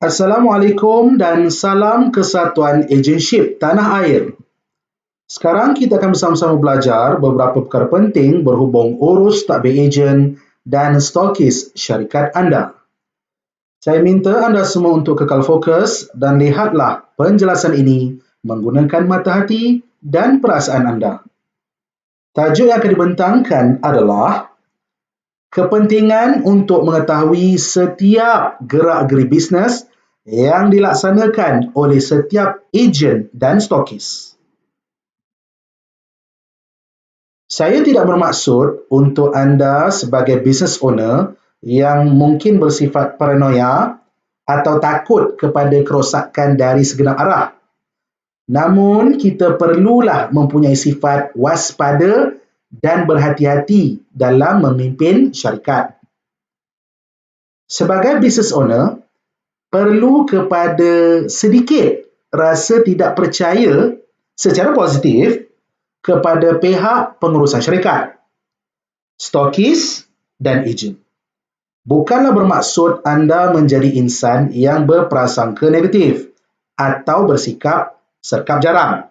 Assalamualaikum dan salam kesatuan agenship tanah air. Sekarang kita akan bersama-sama belajar beberapa perkara penting berhubung urus takbir ejen dan stokis syarikat anda. Saya minta anda semua untuk kekal fokus dan lihatlah penjelasan ini menggunakan mata hati dan perasaan anda. Tajuk yang akan dibentangkan adalah kepentingan untuk mengetahui setiap gerak-geri bisnes yang dilaksanakan oleh setiap ejen dan stokis. Saya tidak bermaksud untuk anda sebagai business owner yang mungkin bersifat paranoia atau takut kepada kerosakan dari segenap arah. Namun, kita perlulah mempunyai sifat waspada dan berhati-hati dalam memimpin syarikat. Sebagai business owner, perlu kepada sedikit rasa tidak percaya secara positif kepada pihak pengurusan syarikat, stokis dan ejen. Bukanlah bermaksud anda menjadi insan yang berprasangka negatif atau bersikap serkap jaram.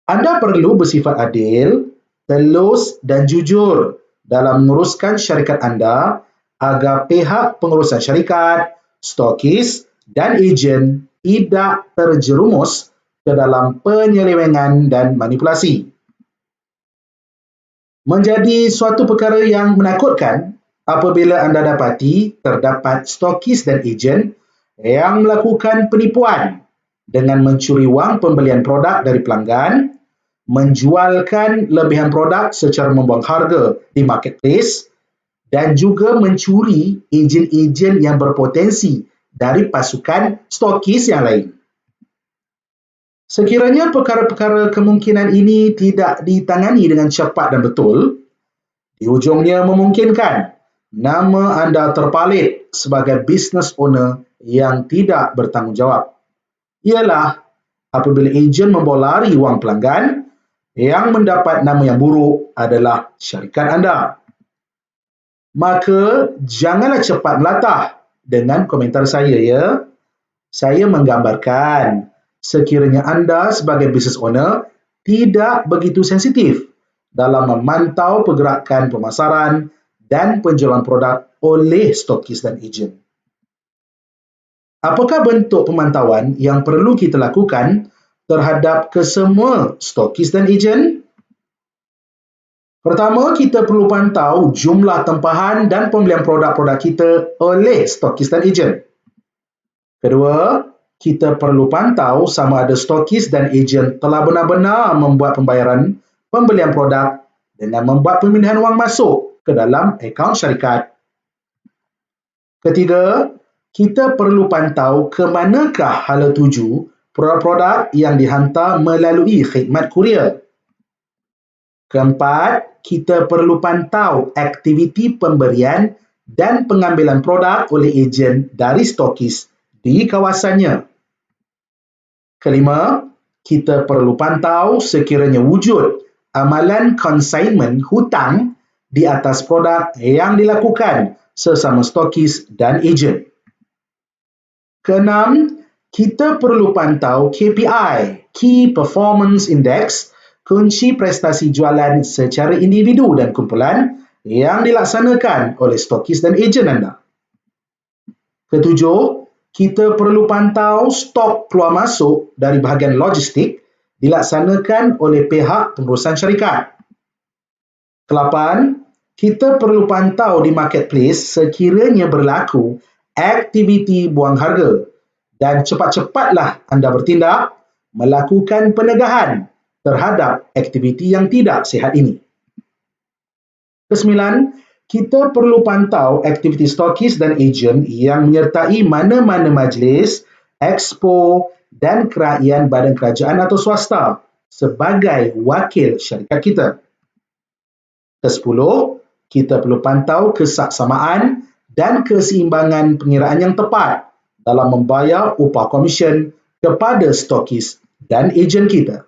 Anda perlu bersifat adil, telus dan jujur dalam menguruskan syarikat anda agar pihak pengurusan syarikat, stokis dan ejen tidak terjerumus ke dalam penyelewengan dan manipulasi. Menjadi suatu perkara yang menakutkan apabila anda dapati terdapat stokis dan ejen yang melakukan penipuan dengan mencuri wang pembelian produk dari pelanggan, menjualkan lebihan produk secara membuang harga di marketplace, dan juga mencuri ejen-ejen yang berpotensi dari pasukan stokis yang lain. Sekiranya perkara-perkara kemungkinan ini tidak ditangani dengan cepat dan betul, di hujungnya memungkinkan nama anda terpalit sebagai business owner yang tidak bertanggungjawab. Ialah apabila ejen membawa lari wang pelanggan, yang mendapat nama yang buruk adalah syarikat anda. Maka, janganlah cepat melatah dengan komentar saya, ya. Saya menggambarkan sekiranya anda sebagai business owner tidak begitu sensitif dalam memantau pergerakan pemasaran dan penjualan produk oleh stokis dan ejen. Apakah bentuk pemantauan yang perlu kita lakukan terhadap kesemua stokis dan ejen? Pertama, kita perlu pantau jumlah tempahan dan pembelian produk-produk kita oleh stokis dan ejen. Kedua, kita perlu pantau sama ada stokis dan ejen telah benar-benar membuat pembayaran pembelian produk dengan membuat pemindahan wang masuk ke dalam akaun syarikat. Ketiga, kita perlu pantau ke manakah hala tuju produk-produk yang dihantar melalui khidmat kurier. Keempat, kita perlu pantau aktiviti pemberian dan pengambilan produk oleh ejen dari stokis di kawasannya. Kelima, kita perlu pantau sekiranya wujud amalan consignment hutang di atas produk yang dilakukan sesama stokis dan ejen. Keenam, kita perlu pantau KPI, Key Performance Index, kunci prestasi jualan secara individu dan kumpulan yang dilaksanakan oleh stokis dan ejen anda. Ketujuh, kita perlu pantau stok keluar masuk dari bahagian logistik dilaksanakan oleh pihak pengurusan syarikat. Kelapan, kita perlu pantau di marketplace sekiranya berlaku aktiviti buang harga dan cepat-cepatlah anda bertindak melakukan penegahan terhadap aktiviti yang tidak sihat ini. Kesembilan, kita perlu pantau aktiviti stokis dan ejen yang menyertai mana-mana majlis, expo dan kerajaan badan kerajaan atau swasta sebagai wakil syarikat kita. Kesepuluh, kita perlu pantau kesaksamaan dan keseimbangan pengiraan yang tepat dalam membayar upah komisen kepada stokis dan ejen kita.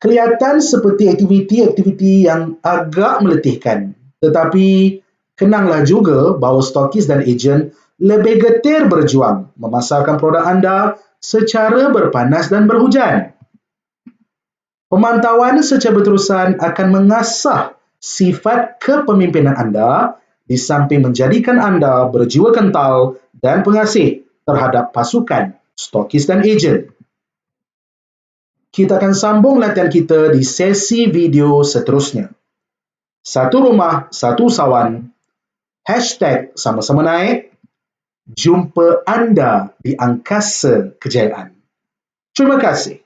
Kelihatan seperti aktiviti-aktiviti yang agak meletihkan, tetapi kenanglah juga bahawa stokis dan ejen lebih getir berjuang memasarkan produk anda secara berpanas dan berhujan. Pemantauan secara berterusan akan mengasah sifat kepemimpinan anda di samping menjadikan anda berjiwa kental dan pengasih terhadap pasukan, stokis dan ejen. Kita akan sambung latihan kita di sesi video seterusnya. Satu rumah, satu usahawan. #sama-sama naik. Jumpa anda di angkasa kejayaan. Terima kasih.